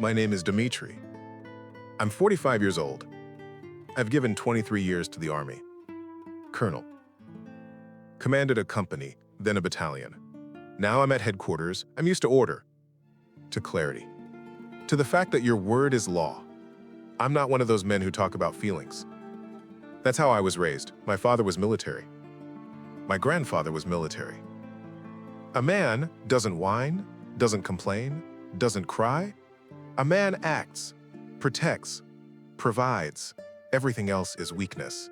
My name is Dmitry. I'm 45 years old. I've given 23 years to the Army. Colonel. Commanded a company, then a battalion. Now I'm at headquarters. I'm used to order. To clarity. To the fact that your word is law. I'm not one of those men who talk about feelings. That's how I was raised. My father was military. My grandfather was military. A man doesn't whine, doesn't complain, doesn't cry. A man acts, protects, provides. Everything else is weakness.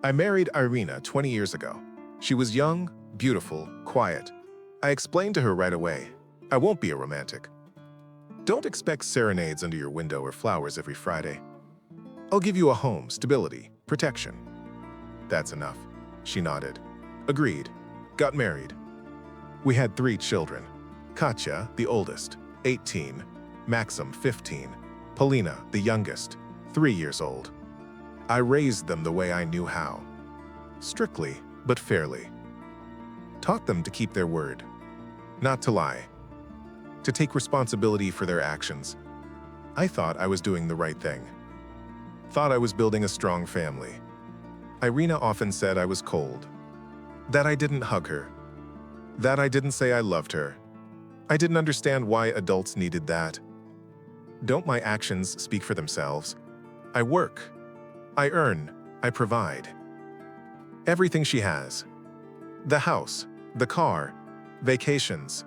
I married Irina 20 years ago. She was young, beautiful, quiet. I explained to her right away, I won't be a romantic. Don't expect serenades under your window or flowers every Friday. I'll give you a home, stability, protection. That's enough. She nodded. Agreed. Got married. We had 3 children. Katya, the oldest, 18. Maxim, 15. Polina, the youngest, 3 years old. I raised them the way I knew how. Strictly, but fairly. Taught them to keep their word. Not to lie. To take responsibility for their actions. I thought I was doing the right thing. Thought I was building a strong family. Irina often said I was cold. That I didn't hug her. That I didn't say I loved her. I didn't understand why adults needed that. Don't my actions speak for themselves? I work. I earn. I provide. Everything she has. The house, the car, vacations.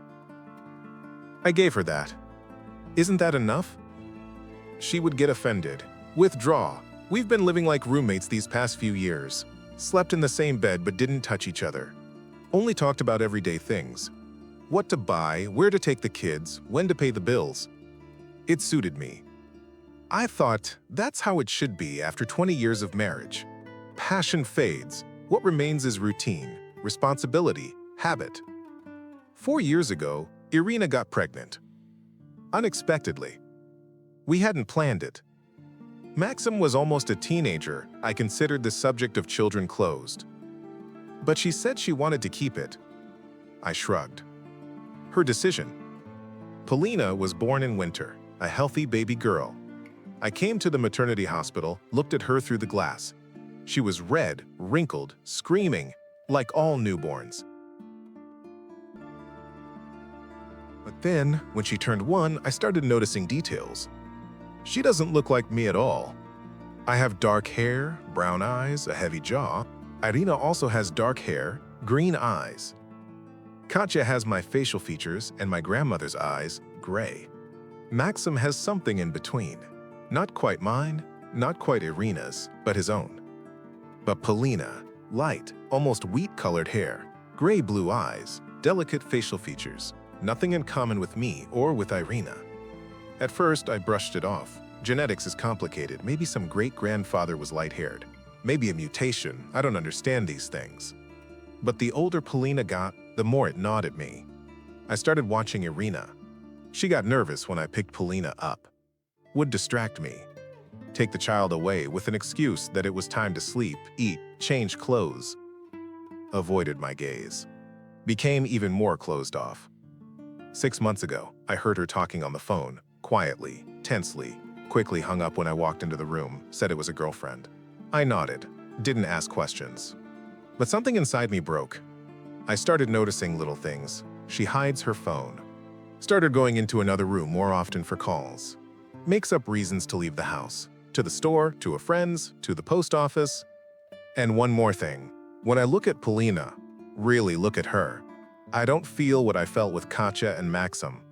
I gave her that. Isn't that enough? She would get offended. Withdraw. We've been living like roommates these past few years. Slept in the same bed but didn't touch each other. Only talked about everyday things. What to buy, where to take the kids, when to pay the bills. It suited me. I thought that's how it should be after 20 years of marriage. Passion fades. What remains is routine, responsibility, habit. 4 years ago, Irina got pregnant. Unexpectedly. We hadn't planned it. Maxim was almost a teenager. I considered the subject of children closed. But she said she wanted to keep it. I shrugged. Her decision. Polina was born in winter, a healthy baby girl. I came to the maternity hospital, looked at her through the glass. She was red, wrinkled, screaming, like all newborns. But then, when she turned 1, I started noticing details. She doesn't look like me at all. I have dark hair, brown eyes, a heavy jaw. Irina also has dark hair, green eyes. Katya has my facial features and my grandmother's eyes, gray. Maxim has something in between. Not quite mine, not quite Irina's, but his own. But Polina, light, almost wheat-colored hair, gray-blue eyes, delicate facial features. Nothing in common with me or with Irina. At first, I brushed it off. Genetics is complicated. Maybe some great-grandfather was light-haired. Maybe a mutation. I don't understand these things. But the older Polina got, the more it gnawed at me. I started watching Irina. She got nervous when I picked Polina up. Would distract me. Take the child away with an excuse that it was time to sleep, eat, change clothes. Avoided my gaze. Became even more closed off. 6 months ago, I heard her talking on the phone, quietly, tensely, quickly hung up when I walked into the room, said it was a girlfriend. I nodded, didn't ask questions. But something inside me broke. I started noticing little things. She hides her phone. Started going into another room more often for calls. Makes up reasons to leave the house. To the store, to a friend's, to the post office. And one more thing. When I look at Polina, really look at her, I don't feel what I felt with Katya and Maxim.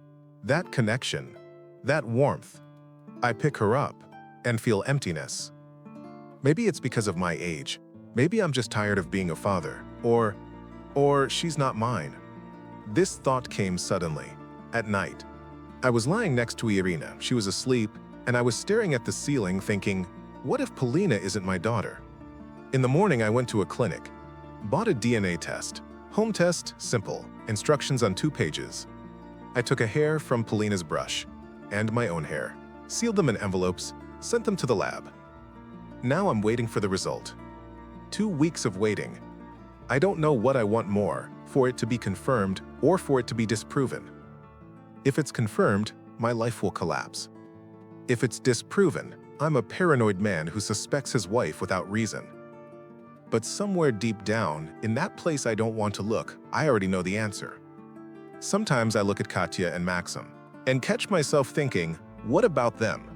That connection, that warmth. I pick her up and feel emptiness. Maybe it's because of my age. Maybe I'm just tired of being a father. Or she's not mine. This thought came suddenly, at night. I was lying next to Irina. She was asleep, and I was staring at the ceiling thinking, what if Polina isn't my daughter? In the morning, I went to a clinic. Bought a DNA test. Home test, simple. Instructions on 2 pages. I took a hair from Polina's brush, and my own hair. Sealed them in envelopes, sent them to the lab. Now I'm waiting for the result. 2 weeks of waiting. I don't know what I want more, for it to be confirmed or for it to be disproven. If it's confirmed, my life will collapse. If it's disproven, I'm a paranoid man who suspects his wife without reason. But somewhere deep down, in that place I don't want to look, I already know the answer. Sometimes I look at Katya and Maxim and catch myself thinking, what about them?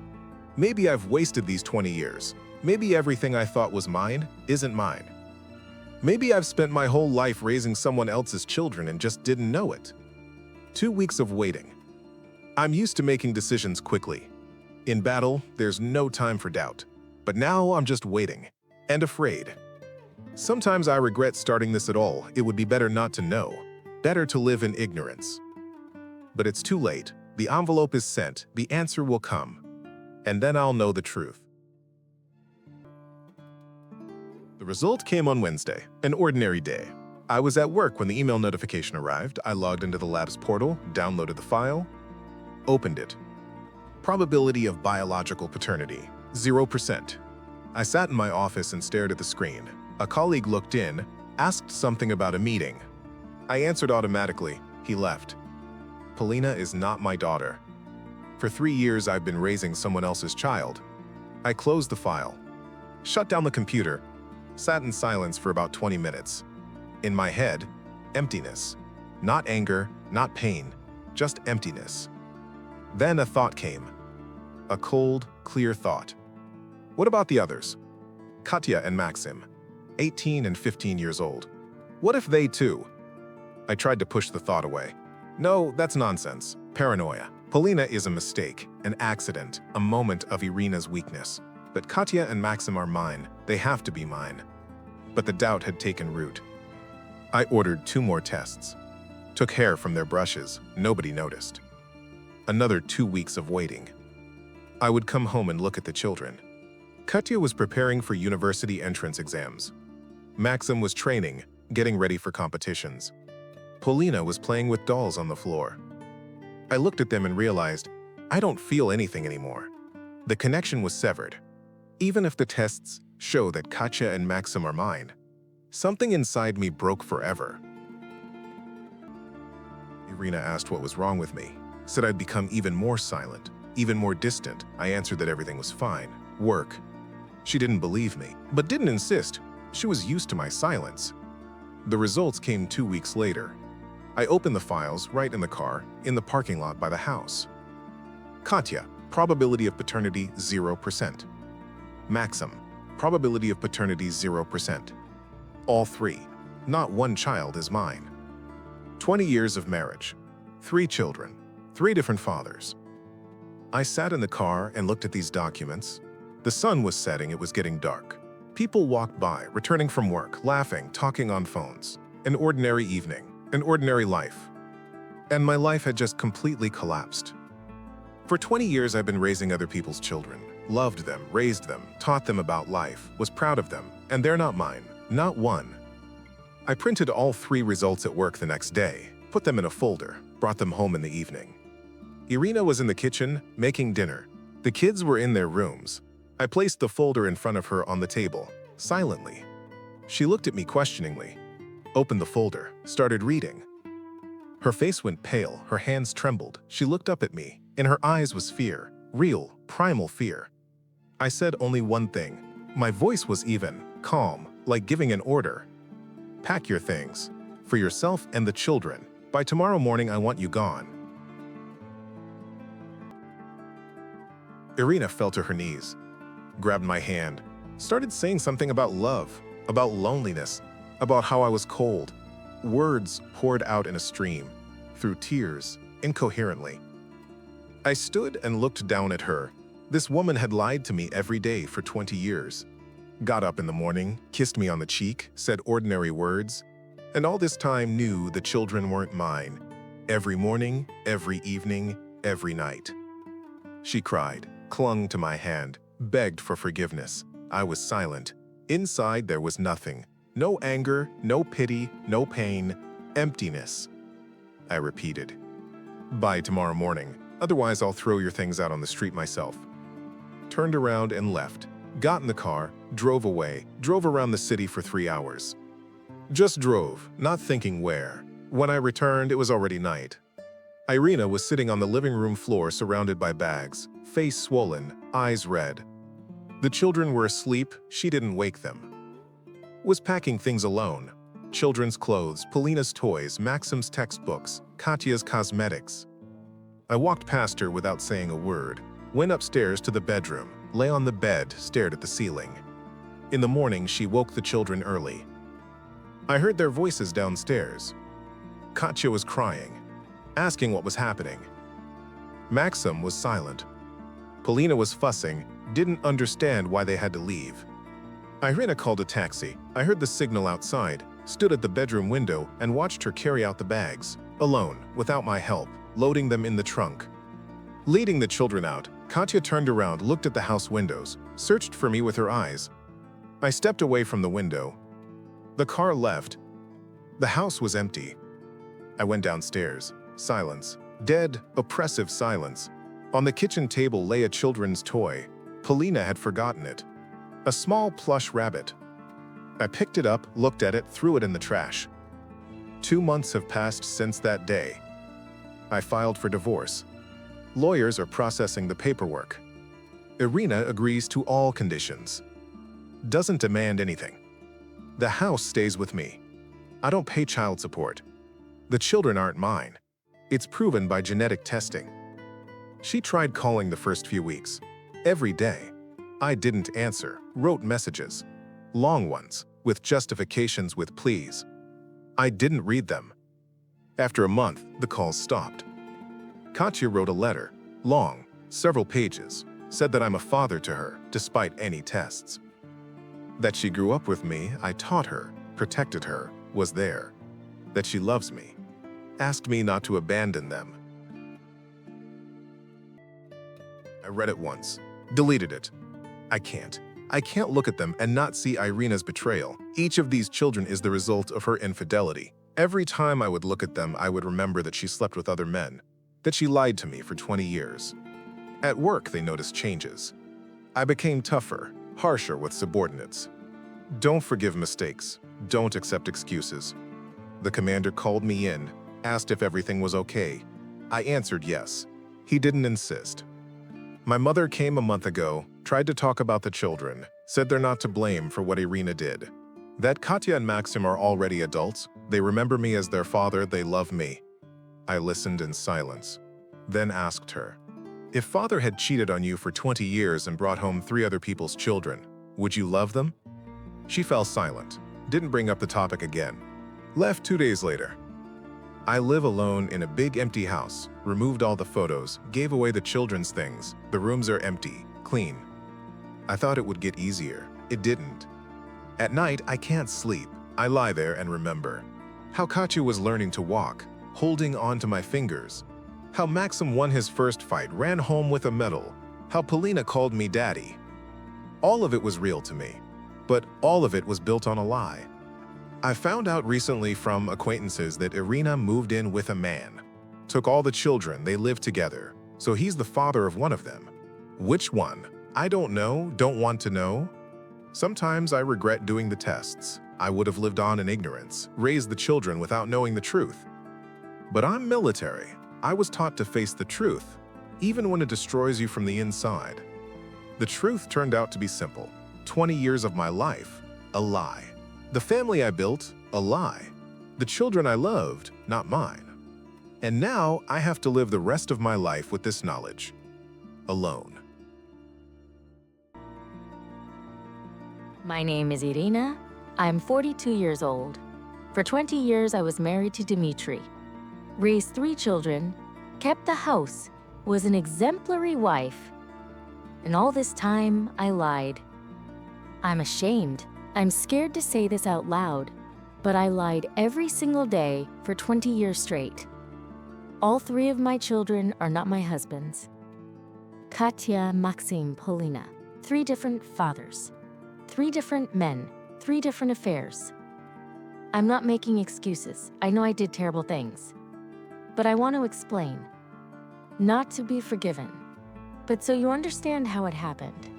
Maybe I've wasted these 20 years. Maybe everything I thought was mine isn't mine. Maybe I've spent my whole life raising someone else's children and just didn't know it. 2 weeks of waiting. I'm used to making decisions quickly. In battle, there's no time for doubt. But now I'm just waiting and afraid. Sometimes I regret starting this at all. It would be better not to know. Better to live in ignorance. But it's too late. The envelope is sent. The answer will come. And then I'll know the truth. The result came on Wednesday, an ordinary day. I was at work when the email notification arrived. I logged into the lab's portal, downloaded the file, opened it. Probability of biological paternity, 0%. I sat in my office and stared at the screen. A colleague looked in, asked something about a meeting. I answered automatically. He left. Polina is not my daughter. For 3 years, I've been raising someone else's child. I closed the file, shut down the computer, sat in silence for about 20 minutes. In my head, emptiness. Not anger, not pain, just emptiness. Then a thought came. A cold, clear thought. What about the others? Katya and Maxim, 18 and 15 years old. What if they too? I tried to push the thought away. No, that's nonsense. Paranoia. Polina is a mistake, an accident, a moment of Irina's weakness. But Katya and Maxim are mine. They have to be mine. But the doubt had taken root. I ordered 2 more tests. Took hair from their brushes. Nobody noticed. Another 2 weeks of waiting. I would come home and look at the children. Katya was preparing for university entrance exams. Maxim was training, getting ready for competitions. Polina was playing with dolls on the floor. I looked at them and realized, I don't feel anything anymore. The connection was severed. Even if the tests show that Katya and Maxim are mine, something inside me broke forever. Irina asked what was wrong with me, said I'd become even more silent, even more distant. I answered that everything was fine. Work. She didn't believe me, but didn't insist. She was used to my silence. The results came 2 weeks later. I opened the files right in the car, in the parking lot by the house. Katya, probability of paternity 0%. Maxim, probability of paternity 0%. All 3. Not one child is mine. 20 years of marriage. 3 children. 3 different fathers. I sat in the car and looked at these documents. The sun was setting, it was getting dark. People walked by, returning from work, laughing, talking on phones. An ordinary evening, an ordinary life. And my life had just completely collapsed. For 20 years I've been raising other people's children. Loved them, raised them, taught them about life, was proud of them, and they're not mine, not one. I printed all 3 results at work the next day, put them in a folder, brought them home in the evening. Irina was in the kitchen, making dinner. The kids were in their rooms. I placed the folder in front of her on the table, silently. She looked at me questioningly, opened the folder, started reading. Her face went pale, her hands trembled. She looked up at me. In her eyes was fear, real, primal fear. I said only one thing. My voice was even, calm, like giving an order. Pack your things, for yourself and the children. By tomorrow morning I want you gone. Irina fell to her knees, grabbed my hand, started saying something about love, about loneliness, about how I was cold. Words poured out in a stream, through tears, incoherently. I stood and looked down at her. This woman had lied to me every day for 20 years. Got up in the morning, kissed me on the cheek, said ordinary words, and all this time knew the children weren't mine. Every morning, every evening, every night. She cried, clung to my hand, begged for forgiveness. I was silent. Inside there was nothing. No anger, no pity, no pain, emptiness. I repeated. By tomorrow morning, otherwise I'll throw your things out on the street myself. Turned around and left. Got in the car, drove away, drove around the city for 3 hours. Just drove, not thinking where. When I returned, it was already night. Irina was sitting on the living room floor surrounded by bags, face swollen, eyes red. The children were asleep, she didn't wake them. Was packing things alone. Children's clothes, Polina's toys, Maxim's textbooks, Katya's cosmetics. I walked past her without saying a word, went upstairs to the bedroom, lay on the bed, stared at the ceiling. In the morning, she woke the children early. I heard their voices downstairs. Katya was crying, asking what was happening. Maxim was silent. Polina was fussing, didn't understand why they had to leave. Irina called a taxi. I heard the signal outside, stood at the bedroom window and watched her carry out the bags, alone, without my help, loading them in the trunk. Leading the children out, Katya turned around, looked at the house windows, searched for me with her eyes. I stepped away from the window. The car left. The house was empty. I went downstairs. Silence. Dead, oppressive silence. On the kitchen table lay a children's toy. Polina had forgotten it. A small plush rabbit. I picked it up, looked at it, threw it in the trash. 2 months have passed since that day. I filed for divorce. Lawyers are processing the paperwork. Irina agrees to all conditions. Doesn't demand anything. The house stays with me. I don't pay child support. The children aren't mine. It's proven by genetic testing. She tried calling the first few weeks. Every day. I didn't answer, wrote messages. Long ones, with justifications, with pleas. I didn't read them. After a month, the calls stopped. Katya wrote a letter, long, several pages, said that I'm a father to her, despite any tests. That she grew up with me, I taught her, protected her, was there. That she loves me. Asked me not to abandon them. I read it once, deleted it. I can't look at them and not see Irina's betrayal. Each of these children is the result of her infidelity. Every time I would look at them, I would remember that she slept with other men, that she lied to me for 20 years. At work, they noticed changes. I became tougher, harsher with subordinates. Don't forgive mistakes. Don't accept excuses. The commander called me in, asked if everything was okay. I answered yes. He didn't insist. My mother came a month ago, tried to talk about the children, said they're not to blame for what Irina did. That Katya and Maxim are already adults, they remember me as their father, they love me. I listened in silence, then asked her, if father had cheated on you for 20 years and brought home 3 other people's children, would you love them? She fell silent, didn't bring up the topic again. Left 2 days later. I live alone in a big empty house, removed all the photos, gave away the children's things. The rooms are empty, clean. I thought it would get easier. It didn't. At night, I can't sleep. I lie there and remember how Katya was learning to walk, holding on to my fingers. How Maxim won his first fight, ran home with a medal. How Polina called me daddy. All of it was real to me, but all of it was built on a lie. I found out recently from acquaintances that Irina moved in with a man. Took all the children, they lived together, so he's the father of one of them. Which one? I don't know, don't want to know. Sometimes I regret doing the tests. I would have lived on in ignorance, raised the children without knowing the truth. But I'm military. I was taught to face the truth, even when it destroys you from the inside. The truth turned out to be simple. 20 years of my life, a lie. The family I built, a lie. The children I loved, not mine. And now I have to live the rest of my life with this knowledge. Alone. My name is Irina. I'm 42 years old. For 20 years, I was married to Dmitry. Raised 3 children, kept the house, was an exemplary wife. And all this time, I lied. I'm ashamed. I'm scared to say this out loud, but I lied every single day for 20 years straight. All 3 of my children are not my husband's. Katya, Maxim, Polina. 3 different fathers. 3 different men. 3 different affairs. I'm not making excuses. I know I did terrible things. But I want to explain. Not to be forgiven, but so you understand how it happened.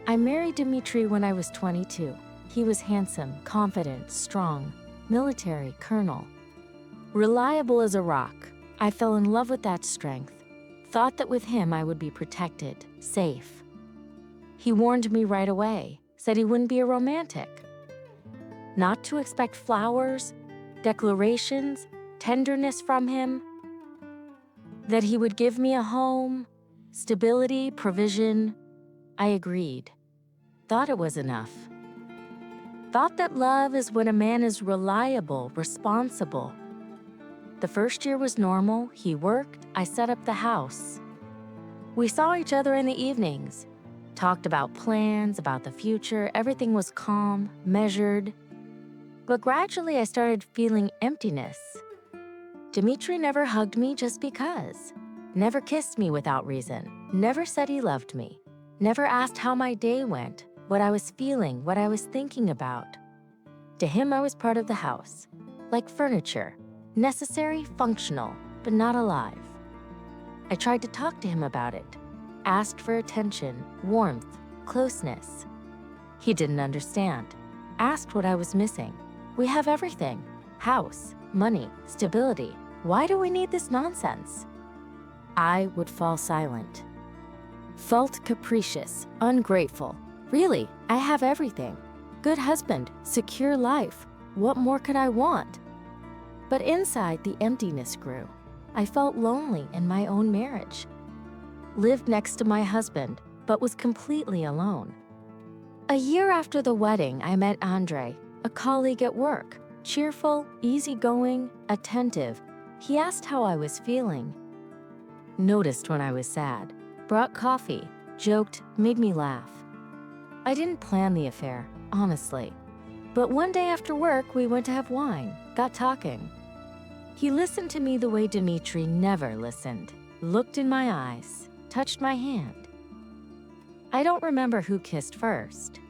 I married Dmitry when I was 22. He was handsome, confident, strong, military, colonel. Reliable as a rock. I fell in love with that strength, thought that with him I would be protected, safe. He warned me right away, said he wouldn't be a romantic. Not to expect flowers, declarations, tenderness from him. That he would give me a home, stability, provision. I agreed. Thought it was enough. Thought that love is when a man is reliable, responsible. The first year was normal. He worked, I set up the house. We saw each other in the evenings, talked about plans, about the future. Everything was calm, measured. But gradually I started feeling emptiness. Dmitry never hugged me just because. Never kissed me without reason. Never said he loved me. Never asked how my day went, what I was feeling, what I was thinking about. To him, I was part of the house, like furniture, necessary, functional, but not alive. I tried to talk to him about it, asked for attention, warmth, closeness. He didn't understand, asked what I was missing. We have everything: house, money, stability. Why do we need this nonsense? I would fall silent. Felt capricious, ungrateful. Really, I have everything. Good husband, secure life. What more could I want? But inside, the emptiness grew. I felt lonely in my own marriage. Lived next to my husband, but was completely alone. A year after the wedding, I met Andrei, a colleague at work, cheerful, easygoing, attentive. He asked how I was feeling. Noticed when I was sad, brought coffee, joked, made me laugh. I didn't plan the affair, honestly. But one day after work, we went to have wine, got talking. He listened to me the way Dmitry never listened, looked in my eyes, touched my hand. I don't remember who kissed first,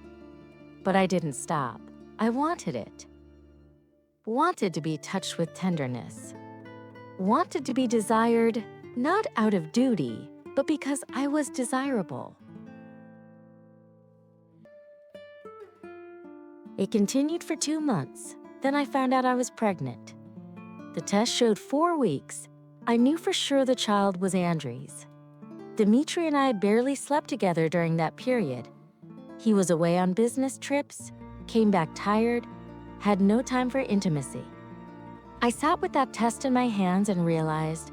but I didn't stop. I wanted it. Wanted to be touched with tenderness. Wanted to be desired, not out of duty, but because I was desirable. It continued for 2 months. Then I found out I was pregnant. The test showed 4 weeks. I knew for sure the child was Andrew's. Dmitry and I barely slept together during that period. He was away on business trips, came back tired, had no time for intimacy. I sat with that test in my hands and realized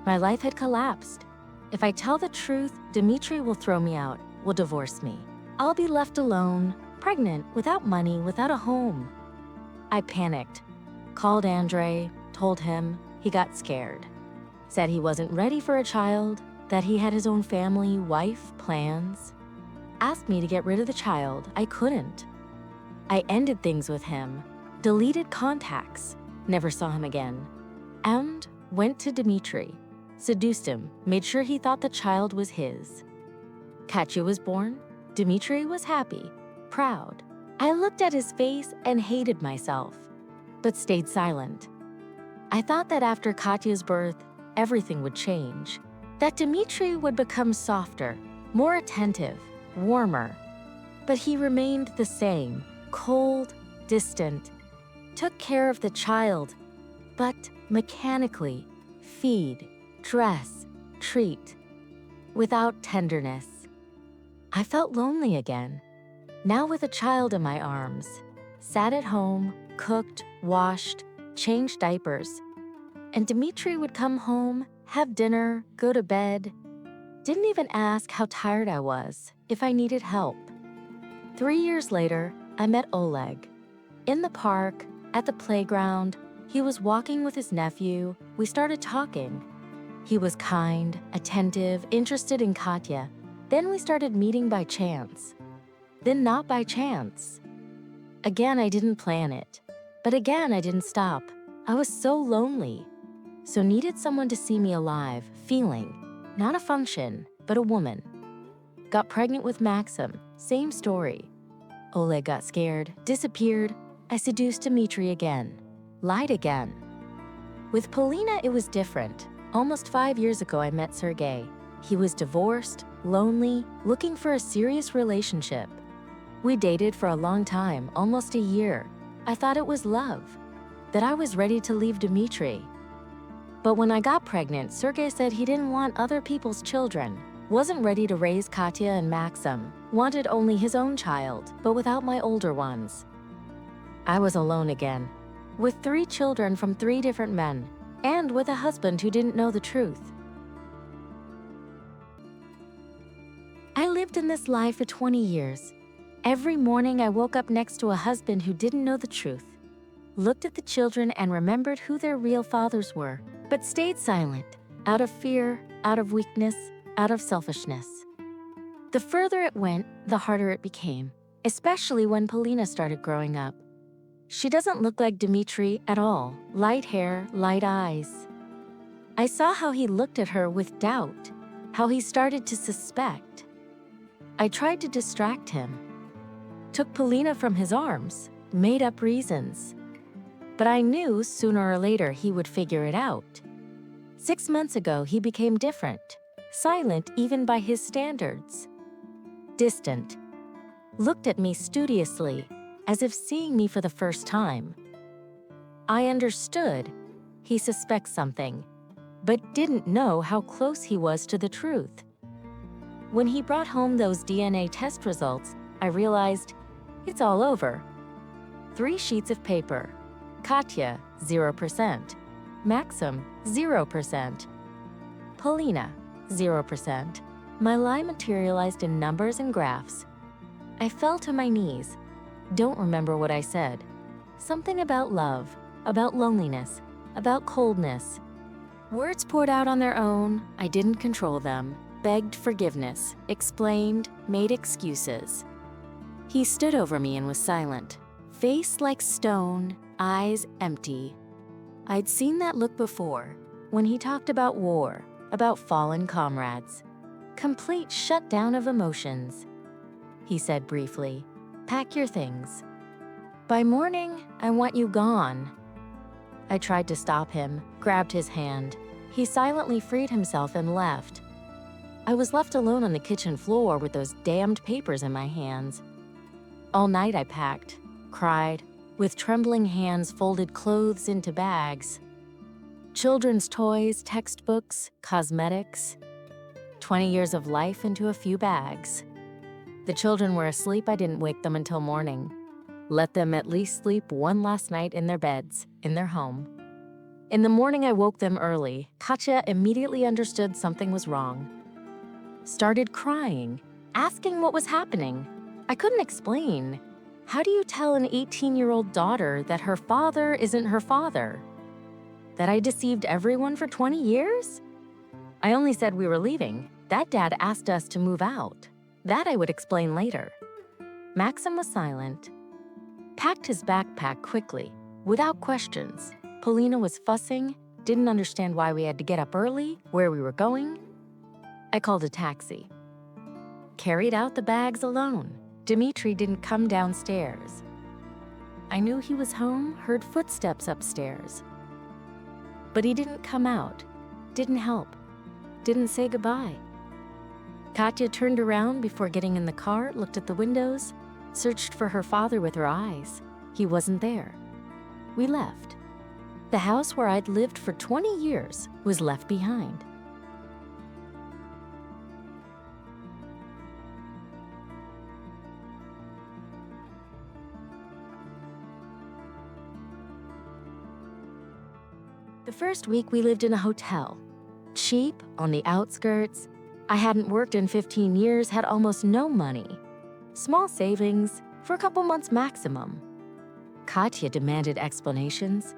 my life had collapsed. If I tell the truth, Dmitry will throw me out, will divorce me. I'll be left alone, pregnant, without money, without a home. I panicked, called Andrei, told him. He got scared. Said he wasn't ready for a child, that he had his own family, wife, plans. Asked me to get rid of the child. I couldn't. I ended things with him, deleted contacts, never saw him again, and went to Dmitry, seduced him, made sure he thought the child was his. Katya was born. Dmitry was happy, proud. I looked at his face and hated myself, but stayed silent. I thought that after Katya's birth, everything would change, that Dmitry would become softer, more attentive, warmer. But he remained the same, cold, distant, took care of the child, but mechanically, feed, dress, treat, without tenderness. I felt lonely again, now with a child in my arms. Sat at home, cooked, washed, changed diapers. And Dmitry would come home, have dinner, go to bed. Didn't even ask how tired I was, if I needed help. 3 years later, I met Oleg. In the park, at the playground, he was walking with his nephew. We started talking. He was kind, attentive, interested in Katya. Then we started meeting by chance. Then not by chance. Again, I didn't plan it. But again, I didn't stop. I was so lonely. So needed someone to see me alive, feeling. Not a function, but a woman. Got pregnant with Maxim, same story. Oleg got scared, disappeared. I seduced Dmitry again. Lied again. With Polina, it was different. Almost 5 years ago, I met Sergey. He was divorced, lonely, looking for a serious relationship. We dated for a long time, almost a year. I thought it was love, that I was ready to leave Dmitry. But when I got pregnant, Sergey said he didn't want other people's children, wasn't ready to raise Katya and Maxim, wanted only his own child, but without my older ones. I was alone again, with 3 children from 3 different men, and with a husband who didn't know the truth. I lived in this lie for 20 years. Every morning I woke up next to a husband who didn't know the truth, looked at the children and remembered who their real fathers were, but stayed silent, out of fear, out of weakness, out of selfishness. The further it went, the harder it became, especially when Polina started growing up. She doesn't look like Dmitry at all, light hair, light eyes. I saw how he looked at her with doubt, how he started to suspect. I tried to distract him, took Polina from his arms, made up reasons. But I knew sooner or later he would figure it out. 6 months ago, he became different, silent even by his standards. Distant, looked at me studiously, as if seeing me for the first time. I understood he suspects something, but didn't know how close he was to the truth. When he brought home those DNA test results, I realized it's all over. 3 sheets of paper. Katya, 0%. Maxim, 0%. Polina, 0%. My lie materialized in numbers and graphs. I fell to my knees. Don't remember what I said. Something about love, about loneliness, about coldness. Words poured out on their own. I didn't control them. Begged forgiveness, explained, made excuses. He stood over me and was silent. Face like stone, eyes empty. I'd seen that look before, when he talked about war, about fallen comrades. Complete shutdown of emotions. He said briefly, "Pack your things. By morning, I want you gone." I tried to stop him, grabbed his hand. He silently freed himself and left. I was left alone on the kitchen floor with those damned papers in my hands. All night I packed, cried, with trembling hands folded clothes into bags. Children's toys, textbooks, cosmetics. 20 years of life into a few bags. The children were asleep. I didn't wake them until morning. Let them at least sleep one last night in their beds, in their home. In the morning, I woke them early. Katya immediately understood something was wrong. Started crying, asking what was happening. I couldn't explain. How do you tell an 18-year-old daughter that her father isn't her father? That I deceived everyone for 20 years? I only said we were leaving. That dad asked us to move out. That I would explain later. Maxim was silent. Packed his backpack quickly, without questions. Polina was fussing, didn't understand why we had to get up early, where we were going. I called a taxi. Carried out the bags alone. Dmitry didn't come downstairs. I knew he was home, heard footsteps upstairs. But he didn't come out, didn't help, didn't say goodbye. Katya turned around before getting in the car, looked at the windows, searched for her father with her eyes. He wasn't there. We left. The house where I'd lived for 20 years was left behind. The first week we lived in a hotel. Cheap, on the outskirts. I hadn't worked in 15 years, had almost no money. Small savings, for a couple months maximum. Katya demanded explanations.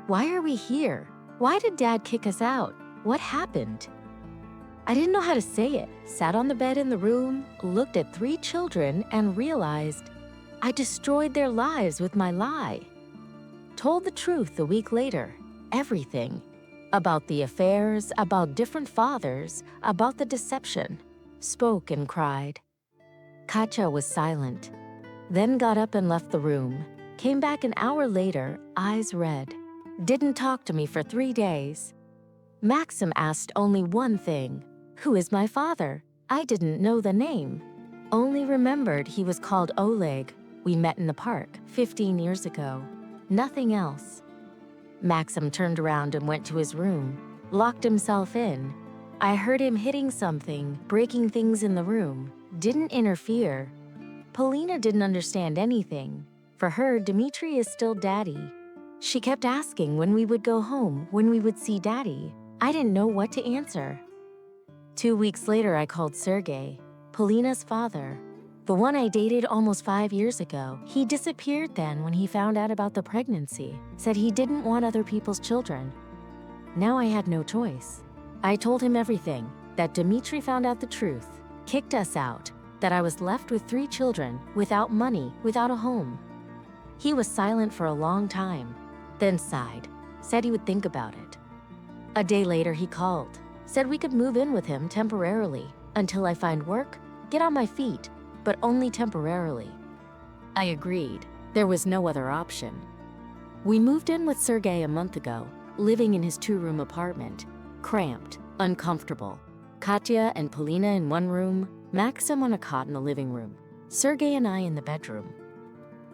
Why are we here? Why did Dad kick us out? What happened? I didn't know how to say it. Sat on the bed in the room, looked at 3 children, and realized I destroyed their lives with my lie. Told the truth a week later. Everything. About the affairs, about different fathers, about the deception. Spoke and cried. Katya was silent, then got up and left the room. Came back an hour later, eyes red. Didn't talk to me for 3 days. Maxim asked only one thing. Who is my father? I didn't know the name. Only remembered he was called Oleg. We met in the park 15 years ago. Nothing else. Maxim turned around and went to his room. locked himself in. I heard him hitting something, breaking things in the room, didn't interfere. Polina didn't understand anything. For her, Dmitry is still daddy. She kept asking when we would go home, when we would see daddy. I didn't know what to answer. 2 weeks later, I called Sergey, Polina's father, the one I dated almost 5 years ago. He disappeared then when he found out about the pregnancy, said he didn't want other people's children. Now I had no choice. I told him everything, that Dmitry found out the truth, kicked us out, that I was left with 3 children, without money, without a home. He was silent for a long time, then sighed, said he would think about it. A day later he called, said we could move in with him temporarily, until I find work, get on my feet, but only temporarily. I agreed. There was no other option. We moved in with Sergey a month ago, living in his 2-room apartment, cramped, uncomfortable. Katya and Polina in one room, Maxim on a cot in the living room, Sergey and I in the bedroom.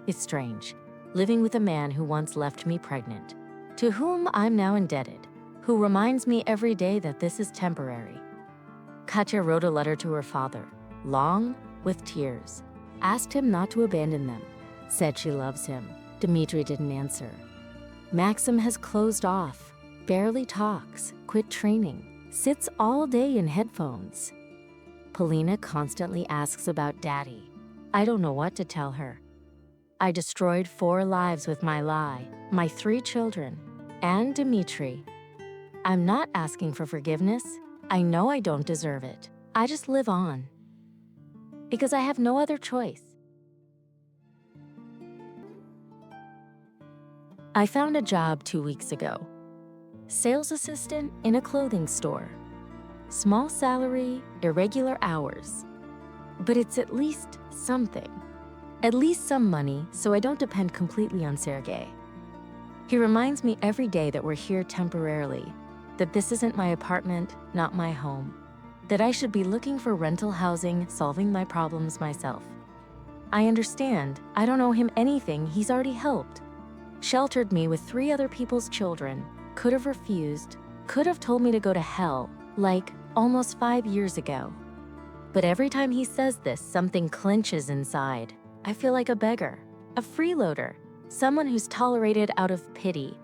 It's strange, living with a man who once left me pregnant, to whom I'm now indebted, who reminds me every day that this is temporary. Katya wrote a letter to her father, long, with tears, asked him not to abandon them, said she loves him. Dmitry didn't answer. Maxim has closed off, barely talks, quit training, sits all day in headphones. Polina constantly asks about daddy. I don't know what to tell her. I destroyed 4 lives with my lie, my 3 children, and Dmitry. I'm not asking for forgiveness. I know I don't deserve it. I just live on. Because I have no other choice. I found a job 2 weeks ago. Sales assistant in a clothing store. Small salary, irregular hours. But it's at least something. At least some money, so I don't depend completely on Sergey. He reminds me every day that we're here temporarily, that this isn't my apartment, not my home, that I should be looking for rental housing, solving my problems myself. I understand. I don't owe him anything. He's already helped. Sheltered me with 3 other people's children, could have refused, could have told me to go to hell, like almost 5 years ago. But every time he says this, something clenches inside. I feel like a beggar, a freeloader, someone who's tolerated out of pity.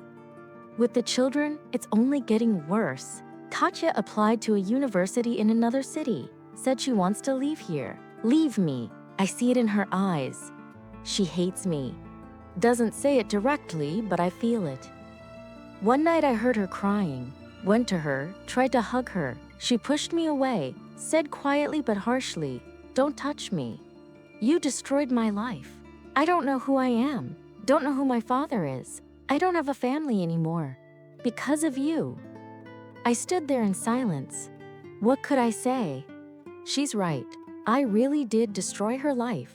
With the children, it's only getting worse. Katya applied to a university in another city, said she wants to leave here. Leave me. I see it in her eyes. She hates me. Doesn't say it directly, but I feel it. One night I heard her crying, went to her, tried to hug her. She pushed me away, said quietly but harshly, "Don't touch me. You destroyed my life. I don't know who I am, don't know who my father is. I don't have a family anymore. Because of you." I stood there in silence. What could I say? She's right. I really did destroy her life.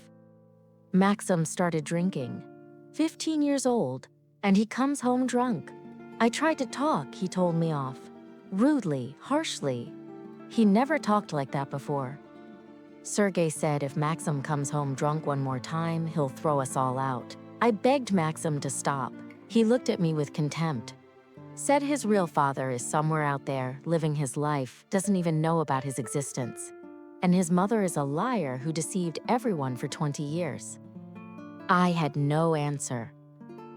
Maxim started drinking. 15 years old, and he comes home drunk. I tried to talk, he told me off. Rudely, harshly. He never talked like that before. Sergey said if Maxim comes home drunk one more time, he'll throw us all out. I begged Maxim to stop. He looked at me with contempt. Said his real father is somewhere out there, living his life, doesn't even know about his existence. And his mother is a liar who deceived everyone for 20 years. I had no answer.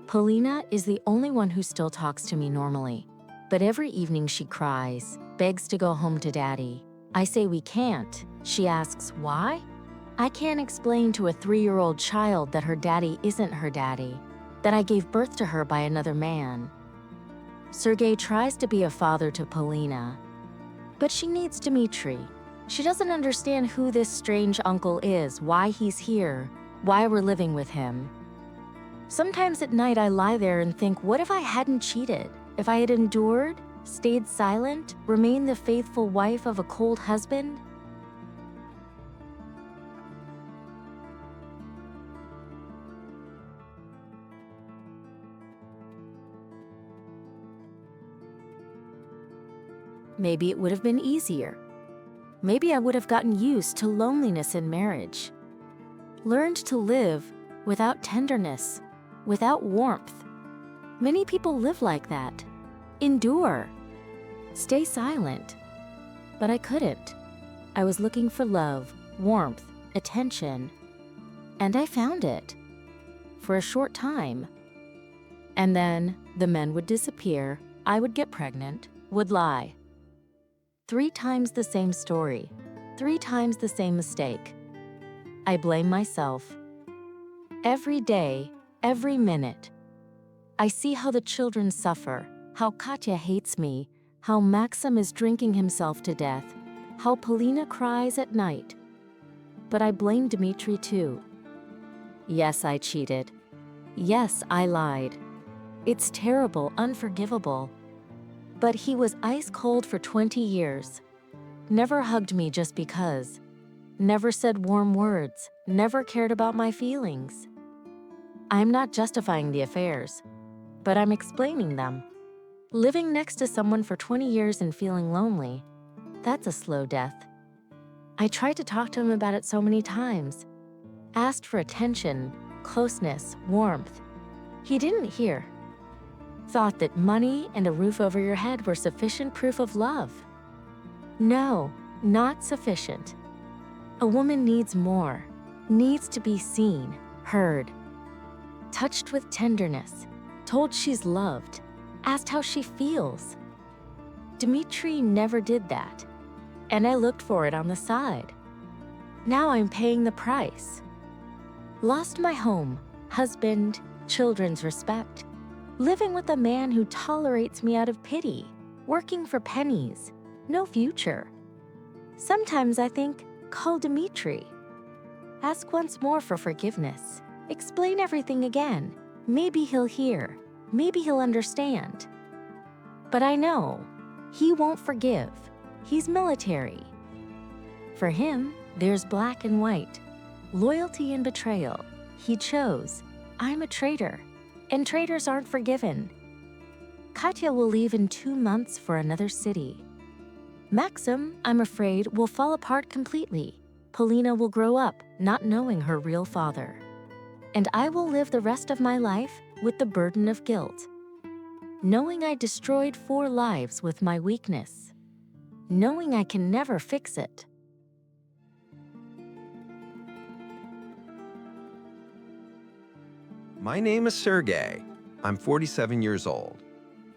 Polina is the only one who still talks to me normally. But every evening she cries, begs to go home to daddy. I say we can't. She asks, why? I can't explain to a 3-year-old child that her daddy isn't her daddy, that I gave birth to her by another man. Sergey tries to be a father to Polina, but she needs Dmitry. She doesn't understand who this strange uncle is, why he's here, why we're living with him. Sometimes at night I lie there and think, what if I hadn't cheated? If I had endured, stayed silent, remained the faithful wife of a cold husband? Maybe it would have been easier. Maybe I would have gotten used to loneliness in marriage. Learned to live without tenderness, without warmth. Many people live like that. Endure. stay silent. But I couldn't. I was looking for love, warmth, attention. And I found it. For a short time. And then the men would disappear, I would get pregnant, would lie. 3 times the same story, 3 times the same mistake. I blame myself. Every day, every minute. I see how the children suffer, how Katya hates me, how Maxim is drinking himself to death, how Polina cries at night. But I blame Dmitry too. Yes, I cheated. Yes, I lied. It's terrible, unforgivable. But he was ice cold for 20 years. Never hugged me just because. Never said warm words, never cared about my feelings. I'm not justifying the affairs, but I'm explaining them. Living next to someone for 20 years and feeling lonely, that's a slow death. I tried to talk to him about it so many times. Asked for attention, closeness, warmth. He didn't hear. Thought that money and a roof over your head were sufficient proof of love. No, not sufficient. A woman needs more, needs to be seen, heard, touched with tenderness, told she's loved, asked how she feels. Dmitry never did that, and I looked for it on the side. Now I'm paying the price. Lost my home, husband, children's respect, living with a man who tolerates me out of pity, working for pennies, no future. Sometimes I think, call Dmitry. Ask once more for forgiveness. Explain everything again. Maybe he'll hear. Maybe he'll understand. But I know, he won't forgive. He's military. For him, there's black and white, loyalty and betrayal. He chose. I'm a traitor, and traitors aren't forgiven. Katya will leave in 2 months for another city. Maxim, I'm afraid, will fall apart completely. Polina will grow up not knowing her real father. And I will live the rest of my life with the burden of guilt. Knowing I destroyed 4 lives with my weakness. Knowing I can never fix it. My name is Sergey. I'm 47 years old.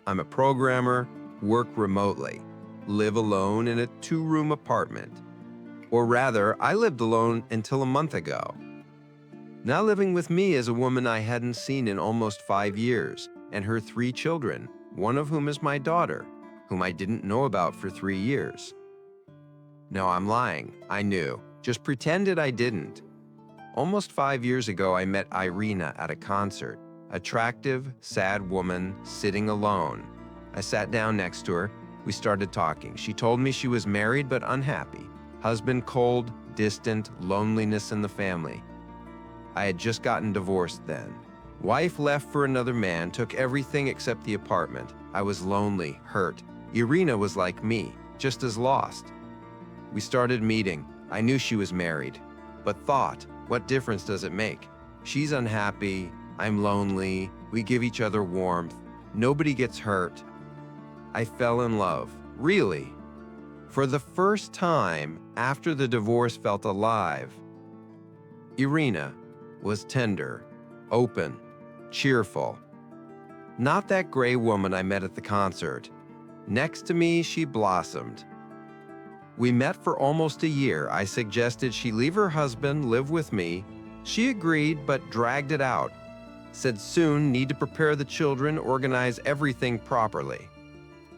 I'm a programmer, work remotely, live alone in a 2-room apartment. Or rather, I lived alone until a month ago. Now living with me is a woman I hadn't seen in almost 5 years, and her 3 children, one of whom is my daughter, whom I didn't know about for 3 years. No, I'm lying. I knew. Just pretended I didn't. Almost 5 years ago, I met Irina at a concert. Attractive, sad woman, sitting alone. I sat down next to her. We started talking. She told me she was married but unhappy. Husband cold, distant, loneliness in the family. I had just gotten divorced then. Wife left for another man, took everything except the apartment. I was lonely, hurt. Irina was like me, just as lost. We started meeting. I knew she was married, but thought, what difference does it make? She's unhappy, I'm lonely, we give each other warmth, nobody gets hurt. I fell in love, really. For the first time after the divorce felt alive. Irina was tender, open, cheerful. Not that gray woman I met at the concert. Next to me, she blossomed. We met for almost a year. I suggested she leave her husband, live with me. She agreed, but dragged it out. Said soon, need to prepare the children, organize everything properly.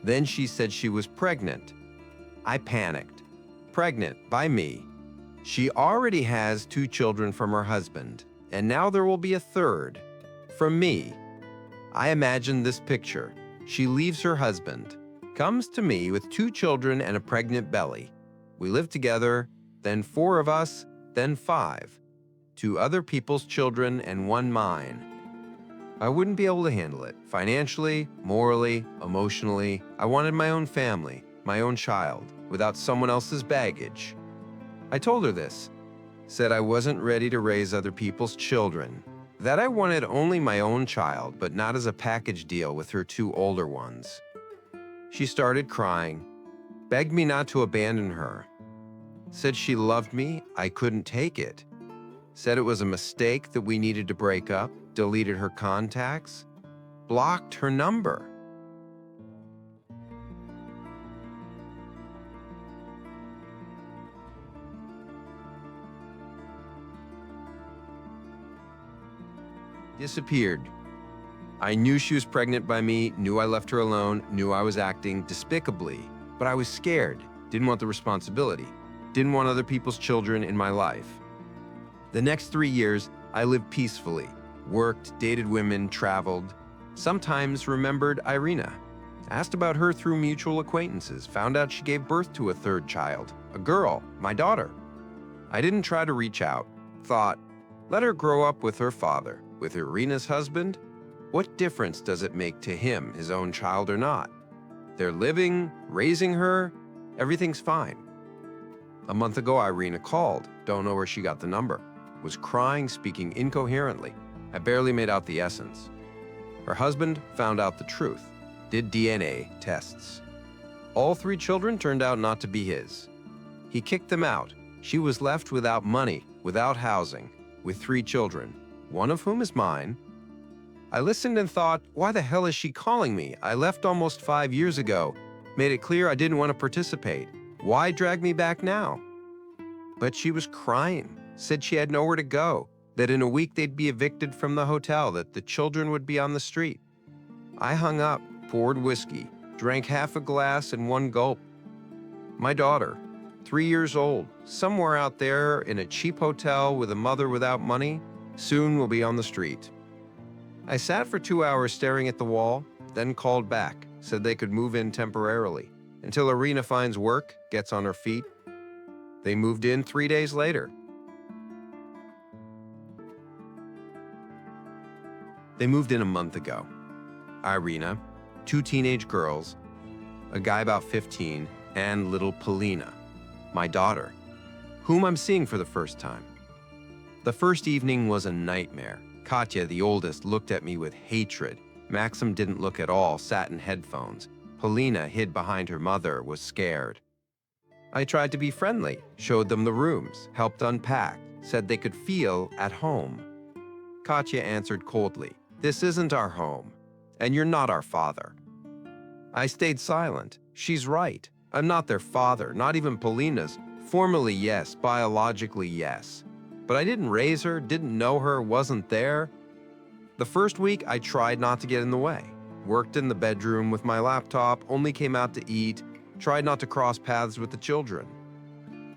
Then she said she was pregnant. I panicked. Pregnant by me. She already has 2 children from her husband, and now there will be a 3rd from me. I imagined this picture. She leaves her husband, comes to me with 2 children and a pregnant belly. We live together, then 4 of us, then 5. 2 other people's children and 1 mine. I wouldn't be able to handle it. Financially, morally, emotionally. I wanted my own family, my own child, without someone else's baggage. I told her this. Said I wasn't ready to raise other people's children. That I wanted only my own child, but not as a package deal with her 2 older ones. She started crying, begged me not to abandon her, said she loved me, I couldn't take it, said it was a mistake that we needed to break up, deleted her contacts, blocked her number. Disappeared. I knew she was pregnant by me, knew I left her alone, knew I was acting despicably, but I was scared, didn't want the responsibility, didn't want other people's children in my life. The next 3 years, I lived peacefully, worked, dated women, traveled, sometimes remembered Irina, asked about her through mutual acquaintances, found out she gave birth to a third child, a girl, my daughter. I didn't try to reach out, thought, let her grow up with her father. With Irina's husband, what difference does it make to him, his own child or not? They're living, raising her, everything's fine. A month ago, Irina called, don't know where she got the number, was crying, speaking incoherently. I barely made out the essence. Her husband found out the truth, did DNA tests. All 3 children turned out not to be his. He kicked them out. She was left without money, without housing, with 3 children. One of whom is mine. I listened and thought, why the hell is she calling me? I left almost 5 years ago, made it clear I didn't want to participate. Why drag me back now? But she was crying, said she had nowhere to go, that in a week they'd be evicted from the hotel, that the children would be on the street. I hung up, poured whiskey, drank half a glass in one gulp. My daughter, 3 years old, somewhere out there in a cheap hotel with a mother without money, soon will be on the street. I sat for 2 hours staring at the wall, then called back, said they could move in temporarily, until Irina finds work, gets on her feet. They moved in 3 days later. They moved in a month ago. Irina, 2 teenage girls, a guy about 15, and little Polina, my daughter, whom I'm seeing for the first time. The first evening was a nightmare. Katya, the oldest, looked at me with hatred. Maxim didn't look at all, sat in headphones. Polina hid behind her mother, was scared. I tried to be friendly, showed them the rooms, helped unpack, said they could feel at home. Katya answered coldly, this isn't our home, and you're not our father. I stayed silent. She's right. I'm not their father, not even Polina's. Formally, yes. Biologically, yes. But I didn't raise her, didn't know her, wasn't there. The first week, I tried not to get in the way. Worked in the bedroom with my laptop, only came out to eat, tried not to cross paths with the children.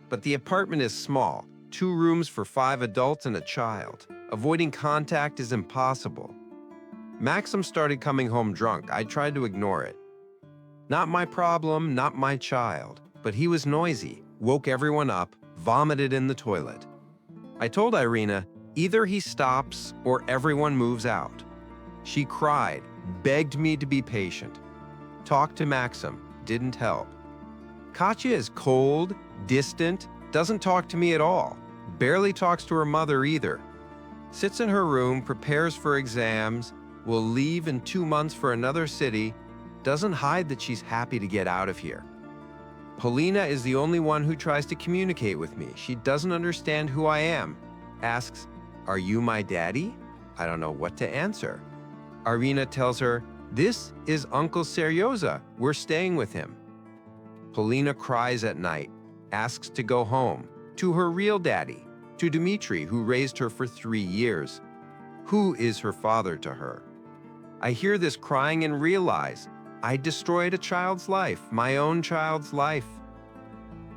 But the apartment is small, 2 rooms for 5 adults and a child. Avoiding contact is impossible. Maxim started coming home drunk. I tried to ignore it. Not my problem, not my child, but he was noisy, woke everyone up, vomited in the toilet. I told Irina, either he stops or everyone moves out. She cried, begged me to be patient. Talked to Maxim, didn't help. Katya is cold, distant, doesn't talk to me at all, barely talks to her mother either. Sits in her room, prepares for exams, will leave in 2 months for another city, doesn't hide that she's happy to get out of here. Polina is the only one who tries to communicate with me. She doesn't understand who I am. Asks, are you my daddy? I don't know what to answer. Irina tells her, this is Uncle Seryoza. We're staying with him. Polina cries at night, asks to go home, to her real daddy, to Dmitry, who raised her for 3 years. Who is her father to her? I hear this crying and realize I destroyed a child's life, my own child's life.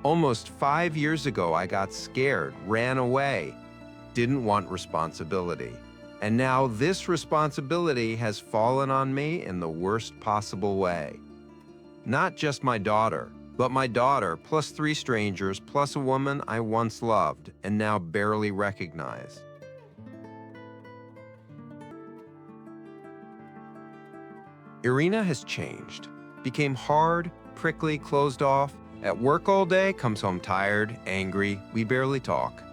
Almost 5 years ago, I got scared, ran away, didn't want responsibility. And now this responsibility has fallen on me in the worst possible way. Not just my daughter, but my daughter plus 3 strangers plus a woman I once loved and now barely recognize. Irina has changed, became hard, prickly, closed off. At work all day, comes home tired, angry, we barely talk.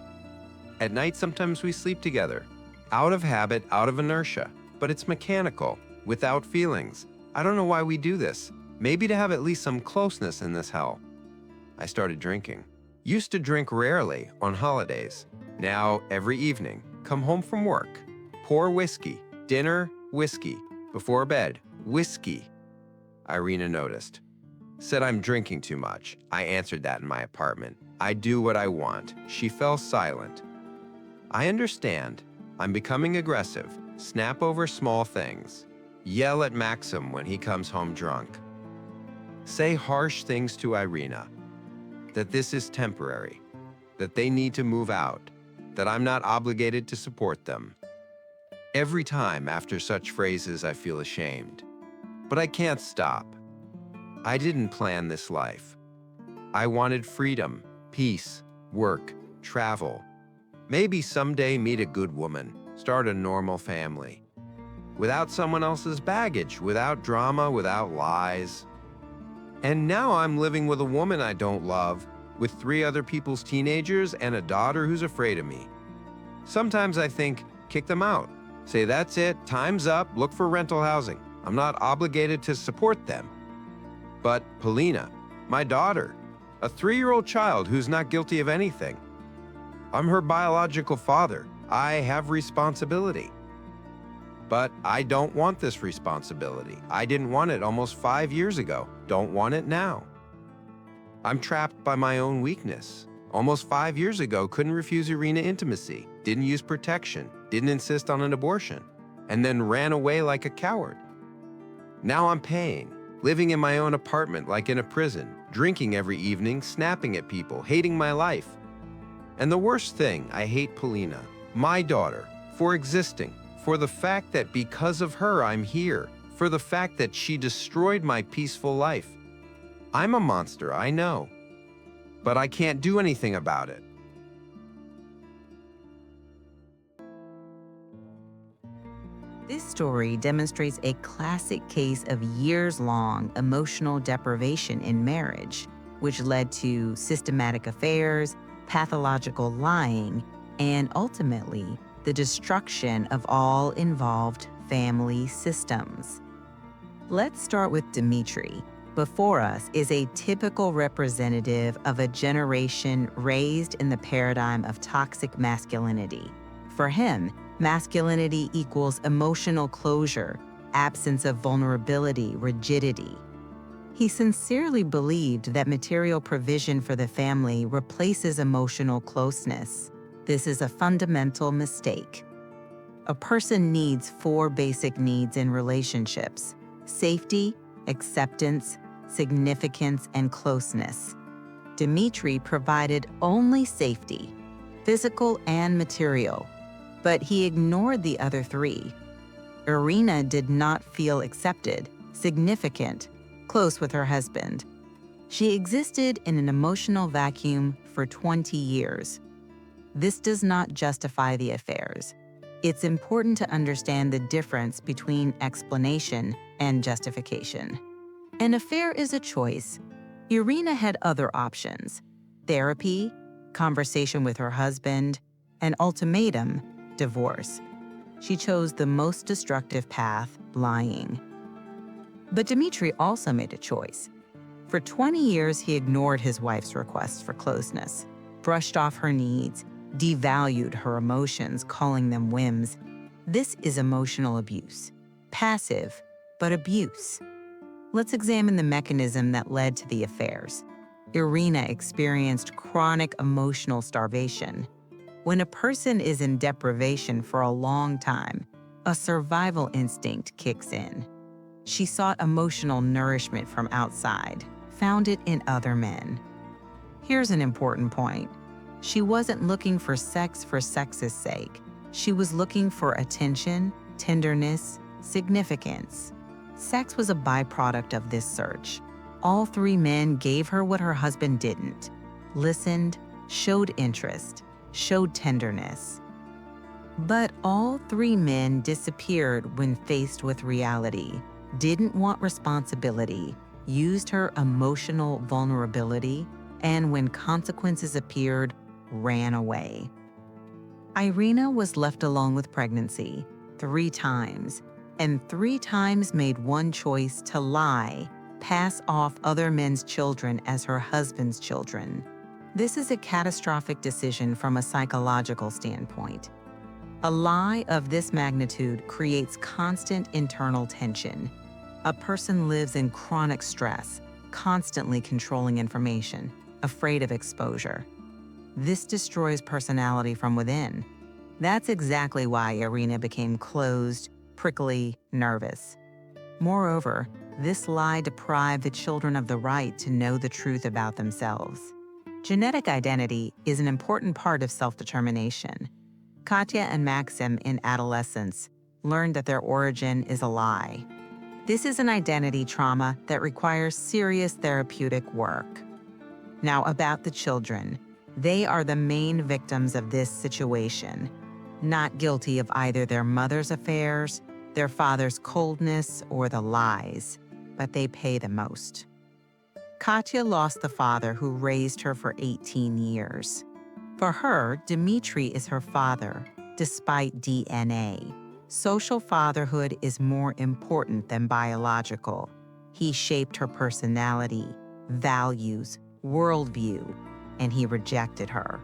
At night, sometimes we sleep together. Out of habit, out of inertia, but it's mechanical, without feelings. I don't know why we do this. maybe to have at least some closeness in this hell. I started drinking. Used to drink rarely on holidays. Now, every evening, come home from work, pour whiskey, dinner, whiskey, before bed, whiskey. Irina noticed. Said I'm drinking too much. I answered that in my apartment. I do what I want. She fell silent. I understand. I'm becoming aggressive. Snap over small things. Yell at Maxim when he comes home drunk. Say harsh things to Irina. That this is temporary. That they need to move out. That I'm not obligated to support them. Every time after such phrases, I feel ashamed. But I can't stop. I didn't plan this life. I wanted freedom, peace, work, travel. Maybe someday meet a good woman, start a normal family. Without someone else's baggage, without drama, without lies. And now I'm living with a woman I don't love, with 3 other people's teenagers and a daughter who's afraid of me. Sometimes I think, kick them out. Say that's it, time's up, look for rental housing. I'm not obligated to support them. But Polina, my daughter, a 3-year-old child who's not guilty of anything. I'm her biological father. I have responsibility. But I don't want this responsibility. I didn't want it almost 5 years ago. Don't want it now. I'm trapped by my own weakness. Almost 5 years ago, couldn't refuse Irina intimacy, didn't use protection, didn't insist on an abortion, and then ran away like a coward. Now I'm paying, living in my own apartment like in a prison, drinking every evening, snapping at people, hating my life. And the worst thing, I hate Polina, my daughter, for existing, for the fact that because of her I'm here, for the fact that she destroyed my peaceful life. I'm a monster, I know, but I can't do anything about it. This story demonstrates a classic case of years-long emotional deprivation in marriage, which led to systematic affairs, pathological lying, and ultimately the destruction of all involved family systems. Let's start with Dmitry. Before us is a typical representative of a generation raised in the paradigm of toxic masculinity. For him, masculinity equals emotional closure, absence of vulnerability, rigidity. He sincerely believed that material provision for the family replaces emotional closeness. This is a fundamental mistake. A person needs 4 basic needs in relationships: safety, acceptance, significance, and closeness. Dmitry provided only safety, physical and material, but he ignored the other 3. Irina did not feel accepted, significant, close with her husband. She existed in an emotional vacuum for 20 years. This does not justify the affairs. It's important to understand the difference between explanation and justification. An affair is a choice. Irina had other options: therapy, conversation with her husband, an ultimatum, divorce. She chose the most destructive path, lying. But Dmitry also made a choice. For 20 years, he ignored his wife's requests for closeness, brushed off her needs, devalued her emotions, calling them whims. This is emotional abuse. Passive, but abuse. Let's examine the mechanism that led to the affairs. Irina experienced chronic emotional starvation. When a person is in deprivation for a long time, a survival instinct kicks in. She sought emotional nourishment from outside, found it in other men. Here's an important point. She wasn't looking for sex's sake. She was looking for attention, tenderness, significance. Sex was a byproduct of this search. All 3 men gave her what her husband didn't: listened, showed interest, showed tenderness. But all 3 men disappeared when faced with reality, didn't want responsibility, used her emotional vulnerability, and when consequences appeared, ran away. Irina was left alone with pregnancy 3 times, and 3 times made one choice to lie pass off other men's children as her husband's children. This is a catastrophic decision from a psychological standpoint. A lie of this magnitude creates constant internal tension. A person lives in chronic stress, constantly controlling information, afraid of exposure. This destroys personality from within. That's exactly why Irina became closed, prickly, nervous. Moreover, this lie deprived the children of the right to know the truth about themselves. Genetic identity is an important part of self-determination. Katya and Maxim in adolescence learned that their origin is a lie. This is an identity trauma that requires serious therapeutic work. Now, about the children. They are the main victims of this situation, not guilty of either their mother's affairs, their father's coldness, or the lies, but they pay the most. Katya lost the father who raised her for 18 years. For her, Dmitry is her father, despite DNA. Social fatherhood is more important than biological. He shaped her personality, values, worldview, and he rejected her.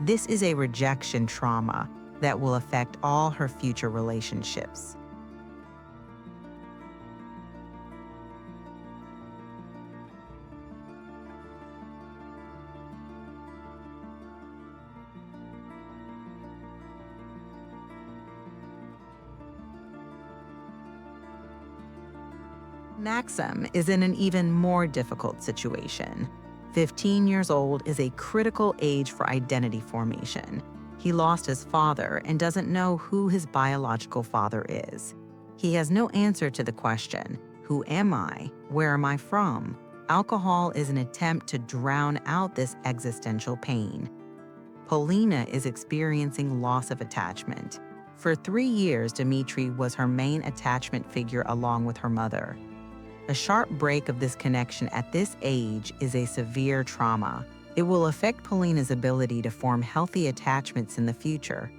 This is a rejection trauma that will affect all her future relationships. Maxim is in an even more difficult situation. 15 years old is a critical age for identity formation. He lost his father and doesn't know who his biological father is. He has no answer to the question, who am I? Where am I from? Alcohol is an attempt to drown out this existential pain. Polina is experiencing loss of attachment. For 3 years, Dmitry was her main attachment figure along with her mother. A sharp break of this connection at this age is a severe trauma. It will affect Polina's ability to form healthy attachments in the future.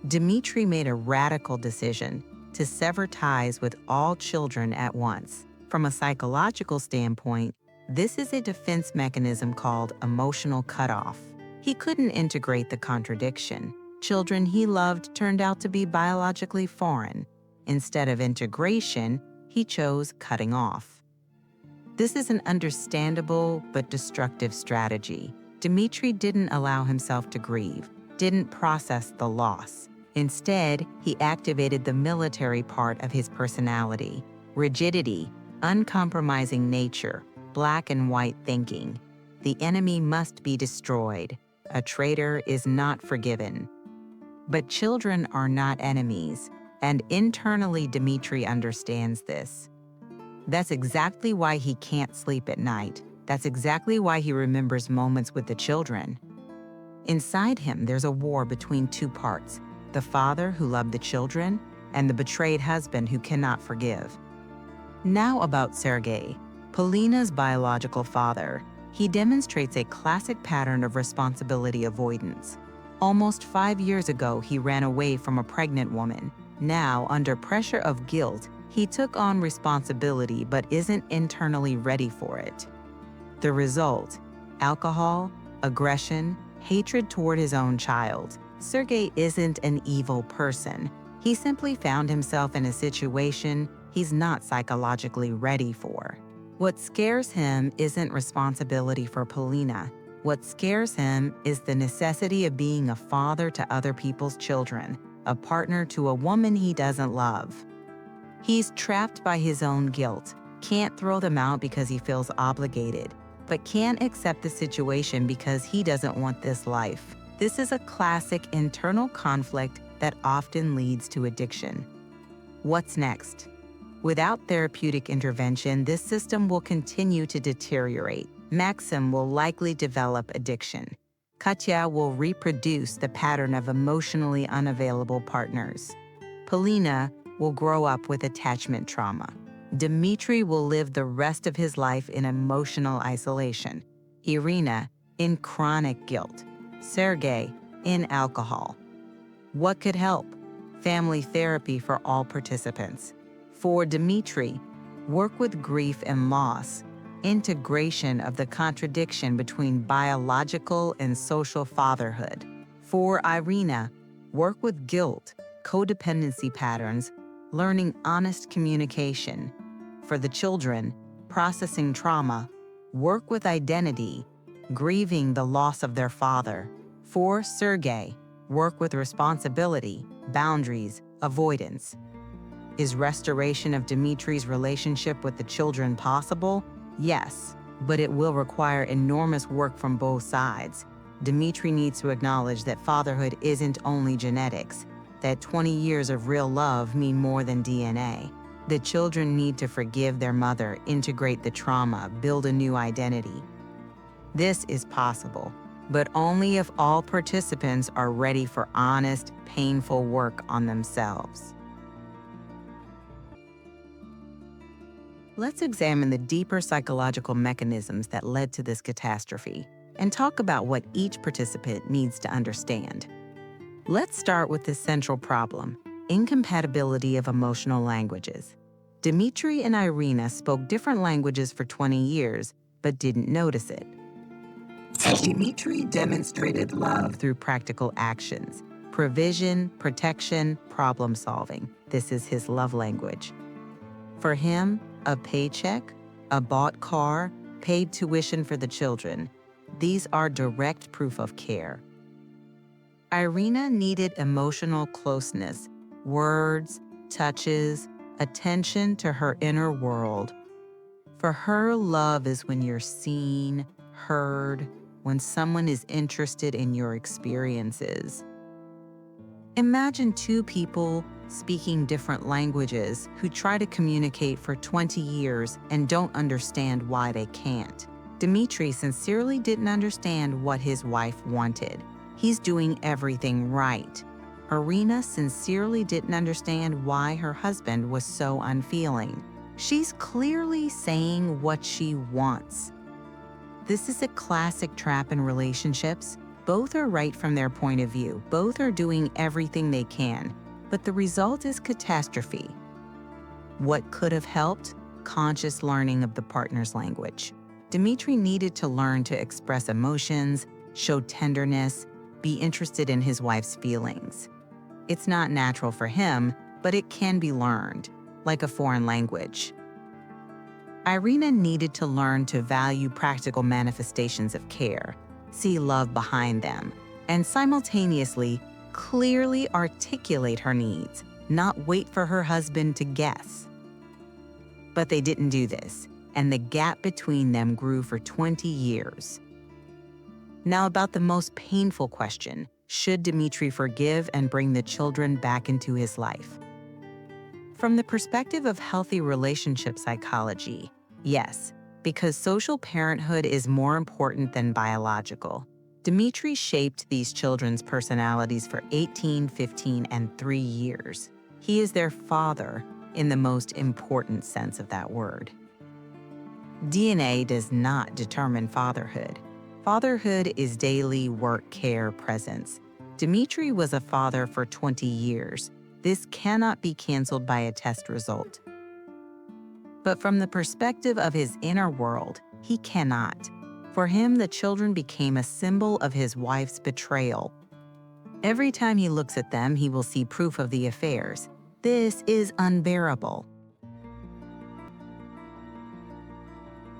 Dmitry made a radical decision to sever ties with all children at once. From a psychological standpoint, this is a defense mechanism called emotional cutoff. He couldn't integrate the contradiction. Children he loved turned out to be biologically foreign. Instead of integration, he chose cutting off. This is an understandable but destructive strategy. Dmitry didn't allow himself to grieve, didn't process the loss. Instead, he activated the military part of his personality: rigidity, uncompromising nature, black and white thinking. The enemy must be destroyed. A traitor is not forgiven. But children are not enemies, and internally Dmitry understands this. That's exactly why he can't sleep at night. That's exactly why he remembers moments with the children. Inside him, there's a war between two parts: the father who loved the children and the betrayed husband who cannot forgive. Now about Sergey, Polina's biological father. He demonstrates a classic pattern of responsibility avoidance. Almost 5 years ago, he ran away from a pregnant woman. Now, under pressure of guilt, he took on responsibility but isn't internally ready for it. The result: alcohol, aggression, hatred toward his own child. Sergey isn't an evil person. He simply found himself in a situation he's not psychologically ready for. What scares him isn't responsibility for Polina. What scares him is the necessity of being a father to other people's children, a partner to a woman he doesn't love. He's trapped by his own guilt, can't throw them out because he feels obligated, but can't accept the situation because he doesn't want this life. This is a classic internal conflict that often leads to addiction. What's next? Without therapeutic intervention, this system will continue to deteriorate. Maxim will likely develop addiction. Katya will reproduce the pattern of emotionally unavailable partners. Polina will grow up with attachment trauma. Dmitry will live the rest of his life in emotional isolation. Irina in chronic guilt. Sergey in alcohol. What could help? Family therapy for all participants. For Dmitry, Work with grief and loss, integration of the contradiction between biological and social fatherhood. For Irina, work with guilt, codependency patterns, learning honest communication. For the children, processing trauma, work with identity, grieving the loss of their father. For Sergey, work with responsibility, boundaries, avoidance. Is restoration of Dmitry's relationship with the children possible? Yes, but it will require enormous work from both sides. Dmitry needs to acknowledge that fatherhood isn't only genetics, that 20 years of real love mean more than DNA. The children need to forgive their mother, integrate the trauma, build a new identity. This is possible, but only if all participants are ready for honest, painful work on themselves. Let's examine the deeper psychological mechanisms that led to this catastrophe and talk about what each participant needs to understand. Let's start with the central problem: incompatibility of emotional languages. Dmitry and Irina spoke different languages for 20 years, but didn't notice it. Dmitry demonstrated love through practical actions: provision, protection, problem solving. This is his love language. For him, a paycheck, a bought car, paid tuition for the children, these are direct proof of care. Irina needed emotional closeness, words, touches, attention to her inner world. For her, love is when you're seen, heard, when someone is interested in your experiences. Imagine two people speaking different languages who try to communicate for 20 years and don't understand why they can't. Dmitry sincerely didn't understand what his wife wanted. He's doing everything right. Irina sincerely didn't understand why her husband was so unfeeling. She's clearly saying what she wants. This is a classic trap in relationships. Both are right from their point of view. Both are doing everything they can, but the result is catastrophe. What could have helped? Conscious learning of the partner's language. Dmitry needed to learn to express emotions, show tenderness, be interested in his wife's feelings. It's not natural for him, but it can be learned, like a foreign language. Irina needed to learn to value practical manifestations of care, see love behind them, and simultaneously clearly articulate her needs, not wait for her husband to guess. But they didn't do this, and the gap between them grew for 20 years. Now about the most painful question: should Dmitry forgive and bring the children back into his life? From the perspective of healthy relationship psychology, yes, because social parenthood is more important than biological. Dmitry shaped these children's personalities for 18, 15, and 3 years. He is their father in the most important sense of that word. DNA does not determine fatherhood. Fatherhood is daily work, care, presence. Dmitry was a father for 20 years. This cannot be canceled by a test result. But from the perspective of his inner world, he cannot. For him, the children became a symbol of his wife's betrayal. Every time he looks at them, he will see proof of the affairs. This is unbearable.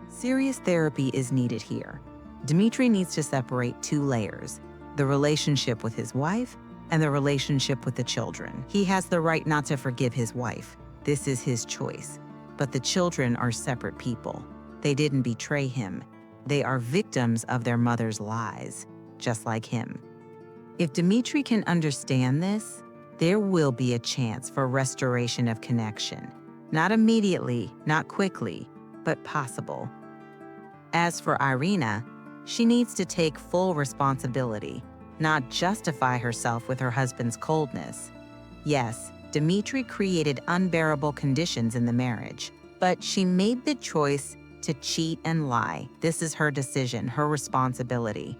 Serious therapy is needed here. Dmitry needs to separate two layers: the relationship with his wife and the relationship with the children. He has the right not to forgive his wife. This is his choice. But the children are separate people. They didn't betray him. They are victims of their mother's lies, just like him. If Dmitry can understand this, there will be a chance for restoration of connection. Not immediately, not quickly, but possible. As for Irina, she needs to take full responsibility, not justify herself with her husband's coldness. Yes, Dmitry created unbearable conditions in the marriage, but she made the choice to cheat and lie. This is her decision, her responsibility.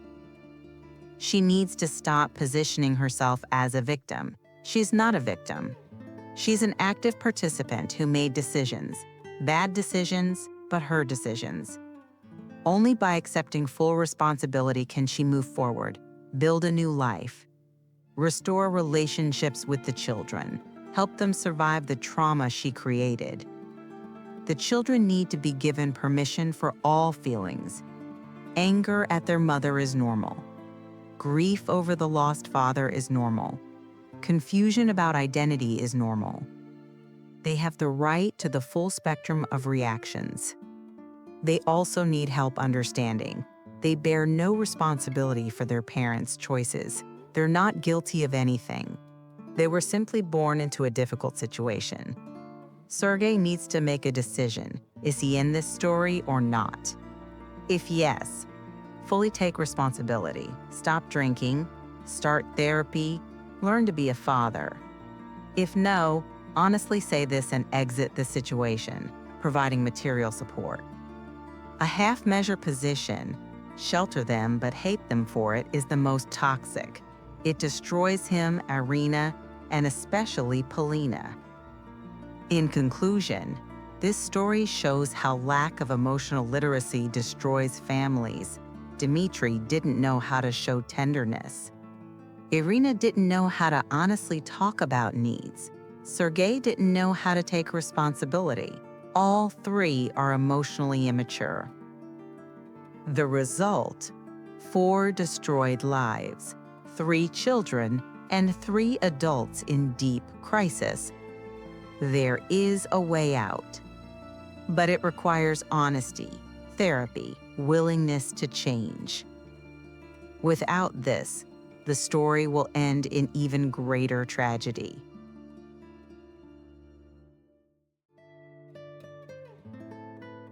She needs to stop positioning herself as a victim. She's not a victim. She's an active participant who made decisions. Bad decisions, but her decisions. Only by accepting full responsibility can she move forward, build a new life, restore relationships with the children, help them survive the trauma she created. The children need to be given permission for all feelings. Anger at their mother is normal. Grief over the lost father is normal. Confusion about identity is normal. They have the right to the full spectrum of reactions. They also need help understanding. They bear no responsibility for their parents' choices. They're not guilty of anything. They were simply born into a difficult situation. Sergey needs to make a decision. Is he in this story or not? If yes, fully take responsibility. Stop drinking, start therapy, learn to be a father. If no, honestly say this and exit the situation, providing material support. A half-measure position, shelter them but hate them for it, is the most toxic. It destroys him, Irina, and especially Polina. In conclusion, this story shows how lack of emotional literacy destroys families. Dmitry didn't know how to show tenderness. Irina didn't know how to honestly talk about needs. Sergey didn't know how to take responsibility. All three are emotionally immature. The result: 4 destroyed lives, 3 children, and 3 adults in deep crisis. There is a way out, but it requires honesty, therapy, willingness to change. Without this, the story will end in even greater tragedy.